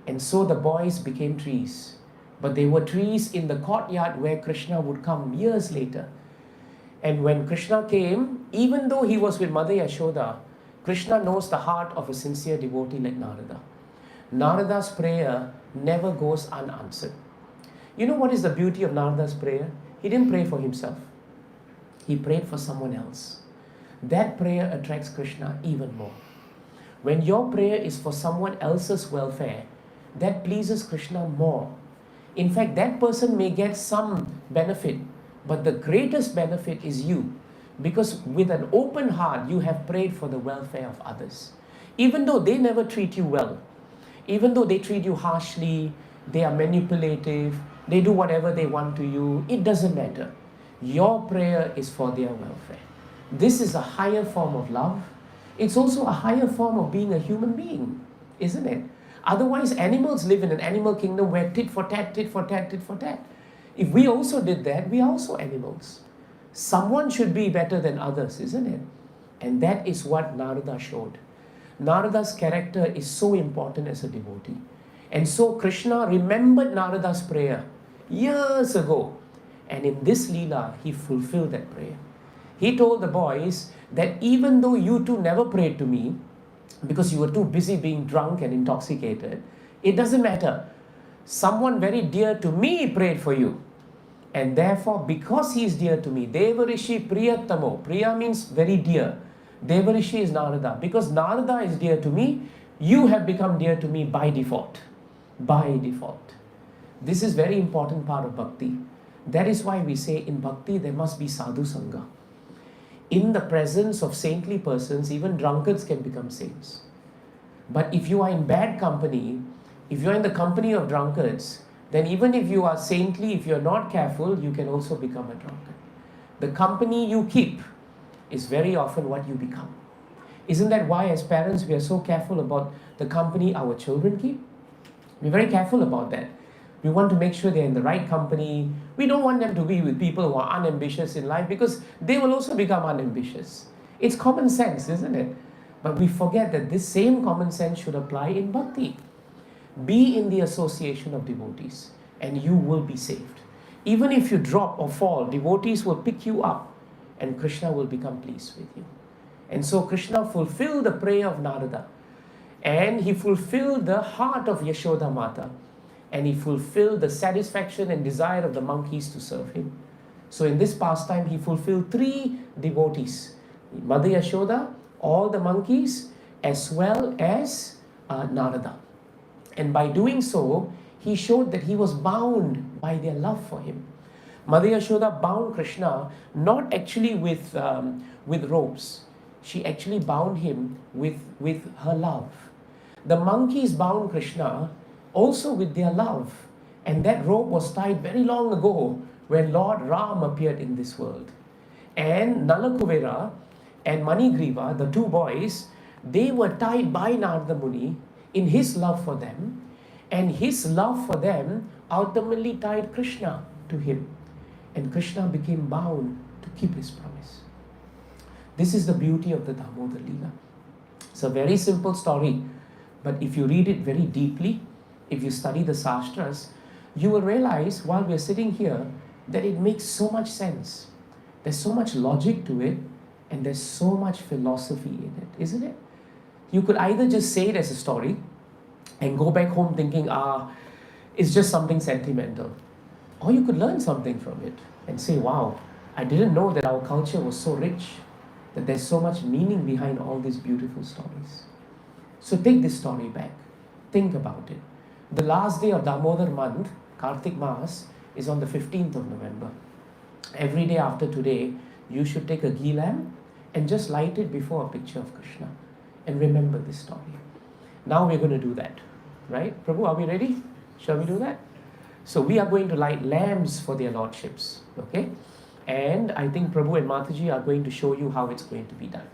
And so the boys became trees. But they were trees in the courtyard where Krishna would come years later. And when Krishna came, even though he was with Mother Yashoda, Krishna knows the heart of a sincere devotee like Narada. Narada's prayer never goes unanswered. You know what is the beauty of Narada's prayer? He didn't pray for himself. He prayed for someone else. That prayer attracts Krishna even more. When your prayer is for someone else's welfare, that pleases Krishna more. In fact, that person may get some benefit, but the greatest benefit is you. Because with an open heart, you have prayed for the welfare of others. Even though they never treat you well, even though they treat you harshly, they are manipulative, they do whatever they want to you, it doesn't matter. Your prayer is for their welfare. This is a higher form of love. It's also a higher form of being a human being, isn't it? Otherwise, animals live in an animal kingdom where tit for tat, tit for tat, tit for tat. If we also did that, we are also animals. Someone should be better than others, isn't it? And that is what Narada showed. Narada's character is so important as a devotee. And so Krishna remembered Narada's prayer years ago. And in this Leela, he fulfilled that prayer. He told the boys that even though you two never prayed to me, because you were too busy being drunk and intoxicated, it doesn't matter. Someone very dear to me prayed for you. And therefore, because he is dear to me, Devarishi Priyatamo, Priya means very dear. Devarishi is Narada. Because Narada is dear to me, you have become dear to me by default. By default. This is very important part of bhakti. That is why we say in bhakti there must be sadhu sangha. In the presence of saintly persons, even drunkards can become saints. But if you are in bad company, if you are in the company of drunkards, then even if you are saintly, if you are not careful, you can also become a drunkard. The company you keep is very often what you become. Isn't that why as parents we are so careful about the company our children keep? We're very careful about that. We want to make sure they're in the right company. We don't want them to be with people who are unambitious in life because they will also become unambitious. It's common sense, isn't it? But we forget that this same common sense should apply in bhakti. Be in the association of devotees and you will be saved. Even if you drop or fall, devotees will pick you up and Krishna will become pleased with you. And so Krishna fulfilled the prayer of Narada and he fulfilled the heart of Yashoda Mata and he fulfilled the satisfaction and desire of the monkeys to serve him. So in this pastime he fulfilled 3 devotees, Mother Yashoda, all the monkeys as well as Narada. And by doing so, he showed that he was bound by their love for him. Mother Yashoda bound Krishna not actually with ropes. She actually bound him with her love. The monkeys bound Krishna also with their love. And that rope was tied very long ago when Lord Ram appeared in this world. And Nalakuvera and Manigriva, the 2 boys, they were tied by Narada Muni in his love for them, and his love for them ultimately tied Krishna to him, and Krishna became bound to keep his promise. This is the beauty of the Damodar Leela. It's a very simple story, but if you read it very deeply, if you study the Shastras, you will realize while we're sitting here that it makes so much sense. There's so much logic to it, and there's so much philosophy in it, isn't it? You could either just say it as a story and go back home thinking, it's just something sentimental. Or you could learn something from it and say, wow, I didn't know that our culture was so rich, that there's so much meaning behind all these beautiful stories. So take this story back. Think about it. The last day of Damodar month, Kartik Maas, is on the 15th of November. Every day after today, you should take a ghee lamp and just light it before a picture of Krishna. And remember this story. Now we're going to do that, right? Prabhu, are we ready? Shall we do that? So we are going to light lamps for their lordships, okay? And I think Prabhu and Mataji are going to show you how it's going to be done.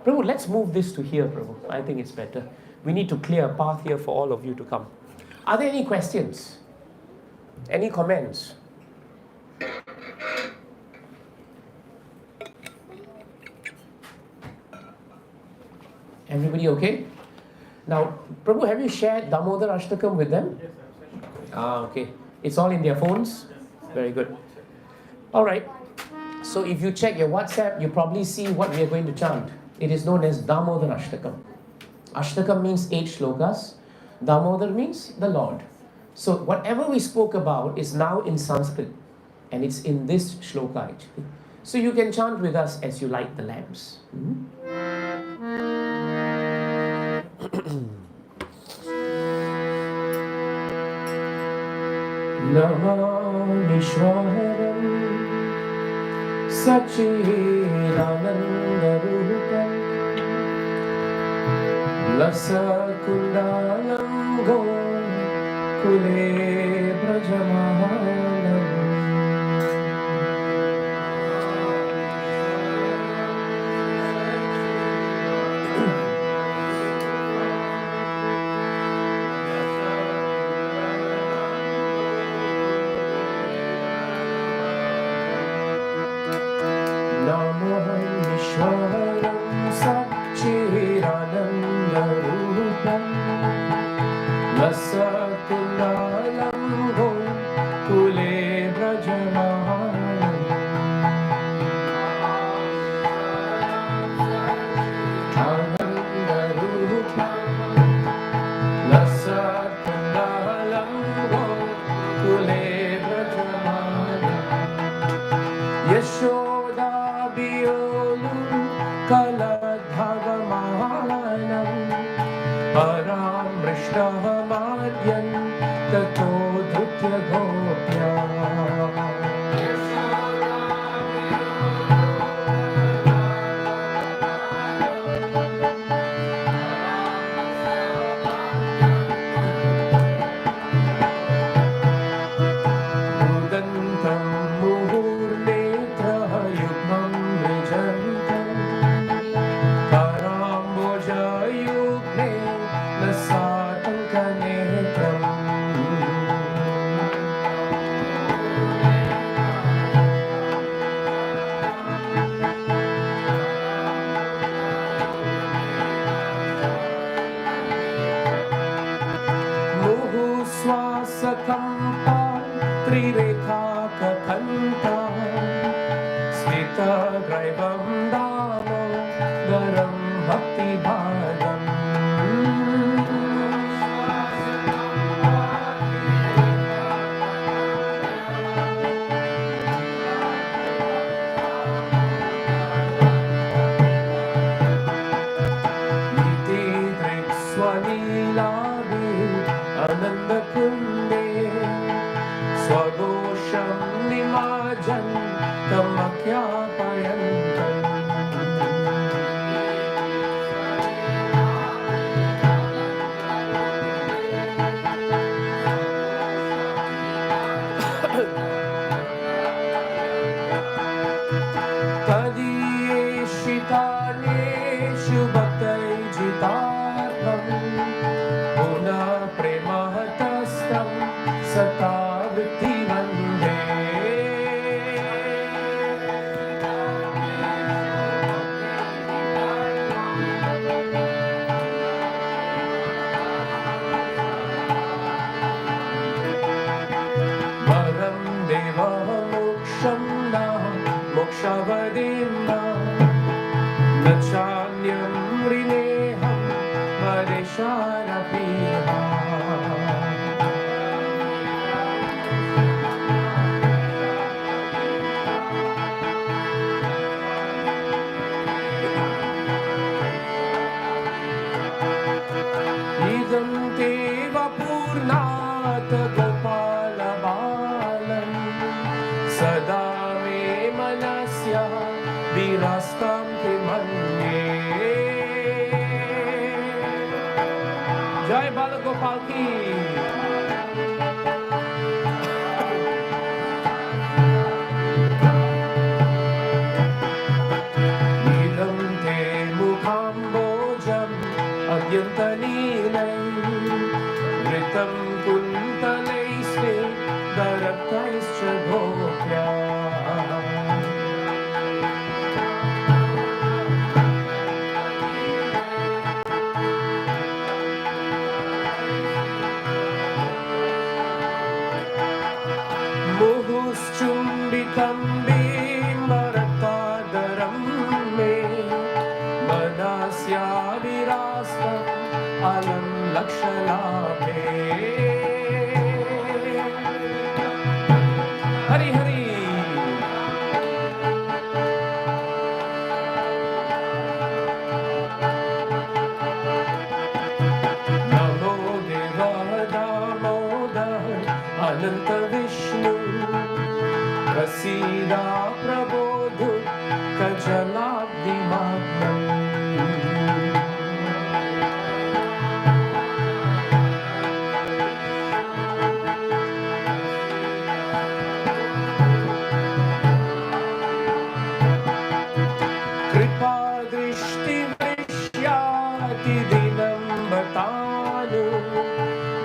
Prabhu, let's move this to here, Prabhu. I think it's better. We need to clear a path here for all of you to come. Are there any questions? Any comments? Everybody okay? Now, Prabhu, have you shared Damodar Ashtakam with them? Yes, sir. Okay. It's all in their phones? Very good. All right. So if you check your WhatsApp, you probably see what we are going to chant. It is known as Damodar Ashtakam. Ashtakam means 8 shlokas. Damodar means the Lord. So whatever we spoke about is now in Sanskrit, and it's in this shloka actually. So you can chant with us as you light the lamps. Namamishwaram Sachidanandarupam Lasakundalam Gokule Brajamahalam Namamishwaram Sachidanandarupam Lasakundalam Gokule Brajamahalam Anandarupam Lasakundalam Gokule Brajamahalam Yashoda Biyolu Kaladhavamahalam Param Vrishtahamadyan Tato Dhutya Gopya Udantam Muhurnetra Yugmam Vijantam Karamboja Yugne Nasatankanetram Muhu Swasakampa Trirekha Kathanta Smita Graivam Damo Garam Bhakti Bhagam Iti Drik Swalilavi Ananda Kunde Swagosham Nimajan Tamakya Payantam Tadiyeshitaneshu Bhaktai Jitarvam Guna Premahatastam Satavritti Vande Varam Deva Moksham Na Mokshavadin Na Nachanyam Rineham Madesharapiha Idam Deva Purnata Gopala Balam Sada Me Manasya Virastam Kimanye Jai Bala Gopal Ki Idam Te Mukhambojam Agyantanilai Vritam Kuntalaisve Daraktaischa Gopya सीदा प्रबोधु कजलाब्धिमाग्नम् कृपा दृष्टिवृष्याति दिनं बतानु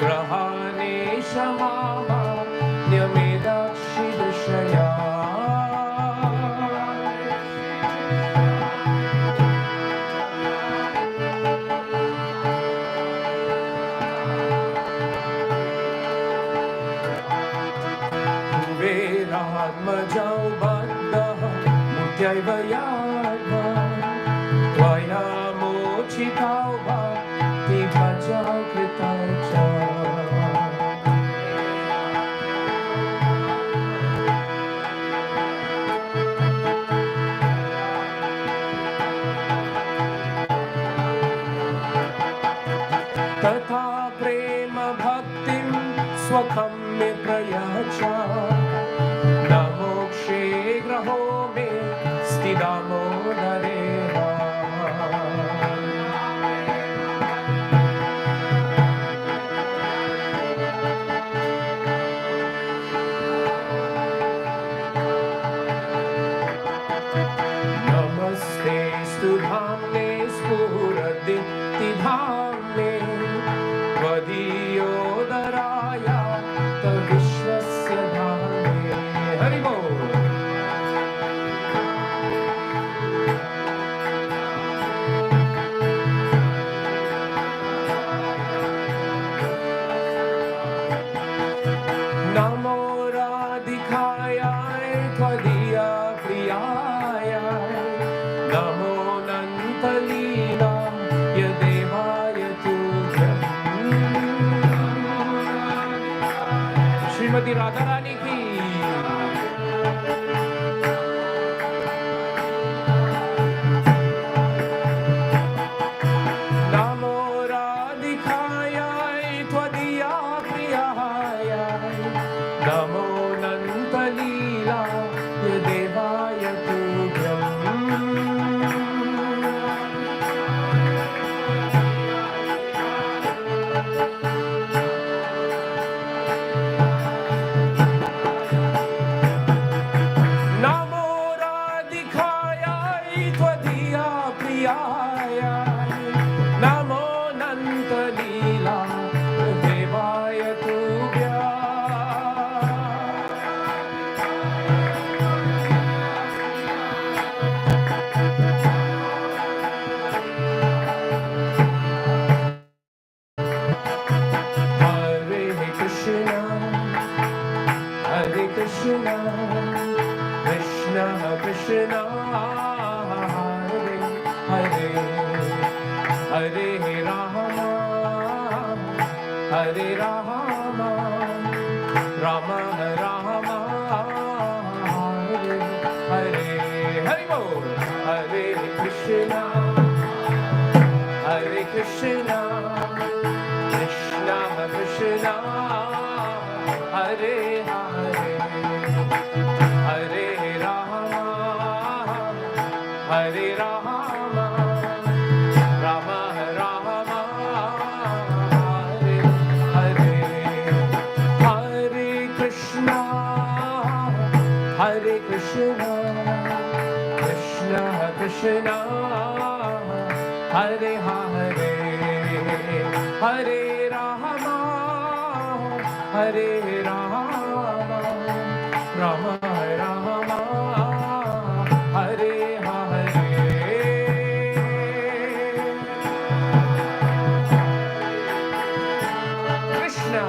ग्रहाणे क्षमामान्यमेदाक्षिदृशया कुबेरात्मजौ बद्धः मुक्त्यैव यात्मा त्वया मोचितौ भक्ति भजा कृतौ च तथा प्रेम भक्तिं स्वखं मे प्रयच्छ न मोक्षे ग्रहो मे स्थिदामोदरे नमस्तेस्तु धाम्ने स्फुरदीप्तिधाम्ने त्वदीयोदराय तविश्वस्य धाम्ने हरि बोल नमो राधिकाय त्वदीय प्रियाय नमो नन्तलीला यदेवाय तुभ्यम् श्रीमती राधा रानी की नमो राधिकाय त्वदीय प्रियाय नमो नन्तलीला यदेवाय तुभ्यम् नमो राधिकाय त्वदीय प्रियाय नमो नन्तलीला देवाय Krishna, Krishna Krishna, Hare Hare, Hare Rama, Hare Rama, Rama Rama, Hare Hare, Hare Bol, Hare Krishna, Hare Krishna, Krishna Krishna, Hare Hare, Hare Rama, Hare Rama, Rama Rama, Hare Hare, Hare Krishna, Hare Krishna, Krishna Krishna, Hare Hare, Hare Rama, Hare Rama, Rama Rama, Hare Hare. Krishna.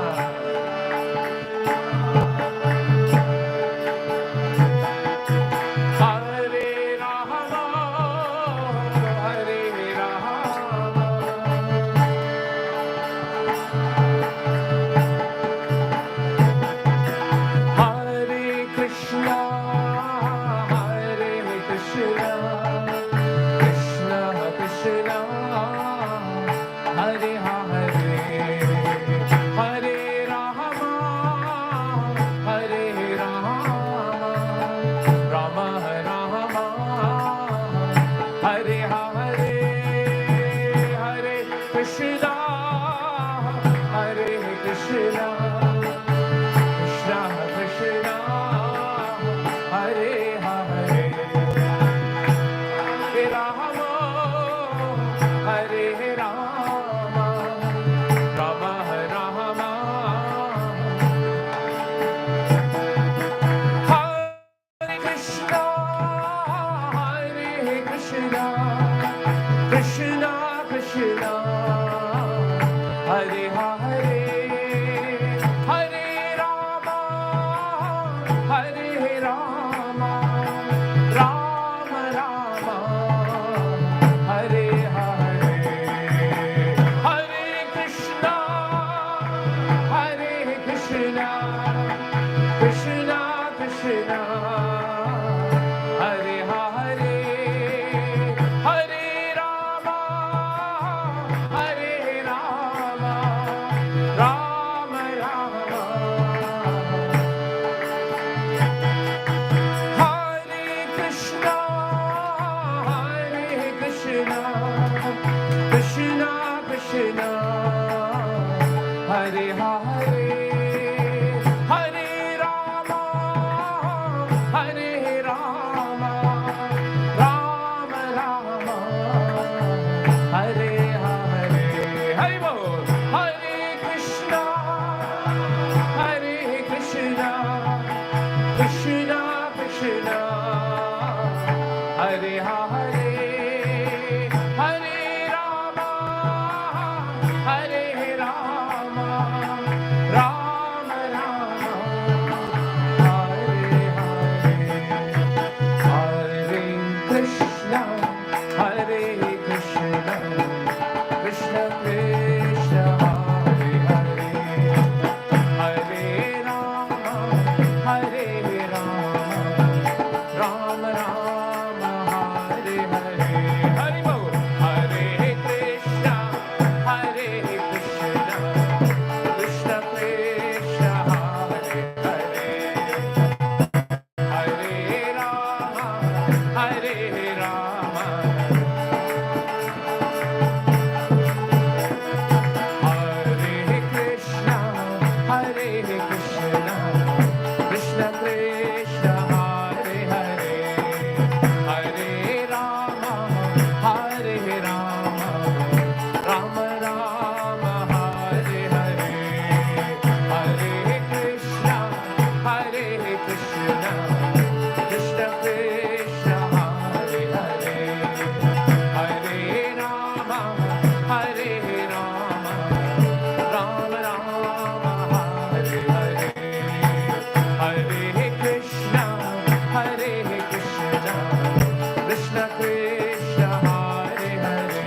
Krishna Krishna Hare Hare,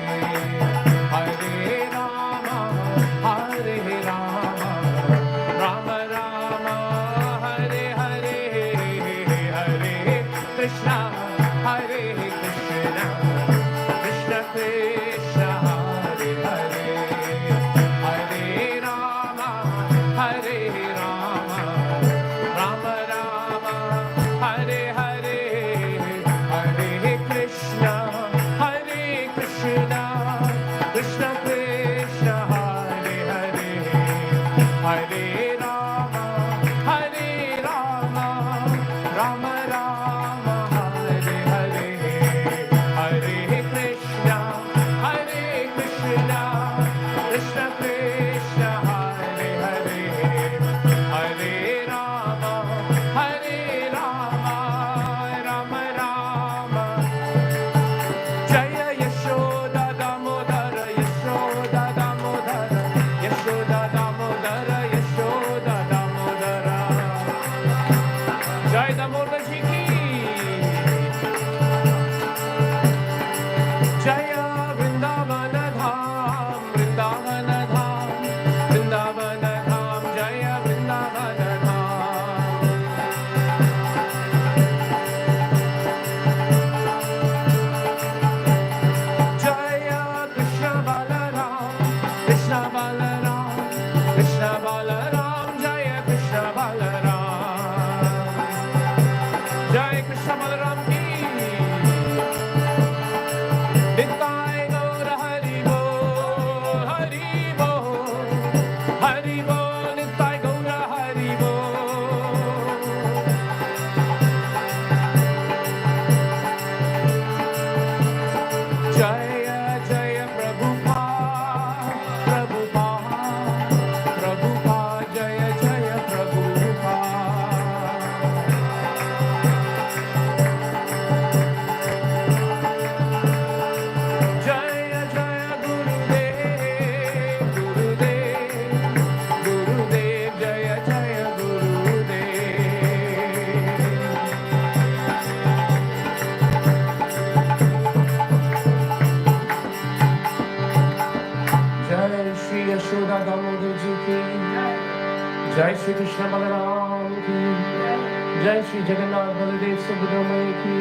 Hare Rama, Hare Rama, Rama Rama, Hare Hare, Hare Krishna, Hare Krishna, Krishna Krishna Hare Hare, Hare Rama, Hare Rama, Rama Rama, Hare Hare, Hare Krishna, Hare Krishna, Krishna Krishna Hare Hare, Hare Rama, Hare Rama, Rama Rama, Hare Hare, Hare Krishna, Hare Krishna, Krishna Krishna Hare Hare, Hare Rama, Hare Rama, Rama Rama. Jaya Yashoda Damodar, Yashoda Damodar, Yashoda Damodar, Yashoda Damodar. Jai Damodar Ji ki. Jaya Vrindavana Dham, Vrindavana Dham, Vrindavana Dham, Jaya Vrindavana Dham. Jaya Krishna Balaram, Krishna Balaram, Krishna Balaram, Jaya Krishna Balaram. Jaya Krishna Balaram ki. Nitai Gaura Hari Bol, Hari Bol, Hari Bol, Nitai Gaura Hari Bol. Jaya Jaya Prabhupada, Prabhupada, Prabhupada, Jaya Jaya Prabhupada. Jaya Jaya Gurudev, Gurudev, Gurudev, Jaya Jaya Gurudev. Jai Shri Yashoda Damodar Ji ki, Jai Shri Krishna Balaram ki, Jai Shri Jagannath Baladev Subhadramaya ki,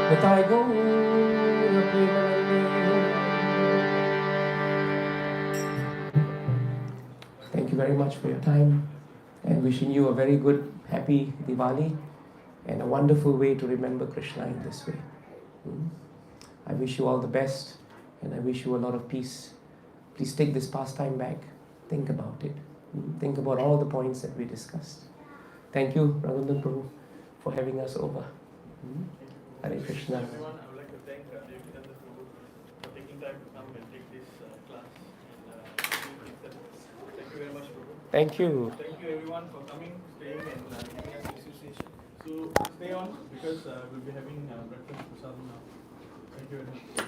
Nitai Gaura Premanande. Thank you very much for your time, and wishing you a very good, happy Diwali and a wonderful way to remember Krishna in this way. I wish you all the best, and I wish you a lot of peace. Please take this pastime back. Think about it. Think about all the points that we discussed. Thank you, Raghunan Prabhu, for having us over. Hare Krishna. Everyone, I would like to thank Devakinandan Prabhu for taking time to come and take this class. Thank you very much, Prabhu. Thank you. Thank you everyone for coming, staying and giving us association. So stay on because we'll be having breakfast prasadam now. Thank you very much.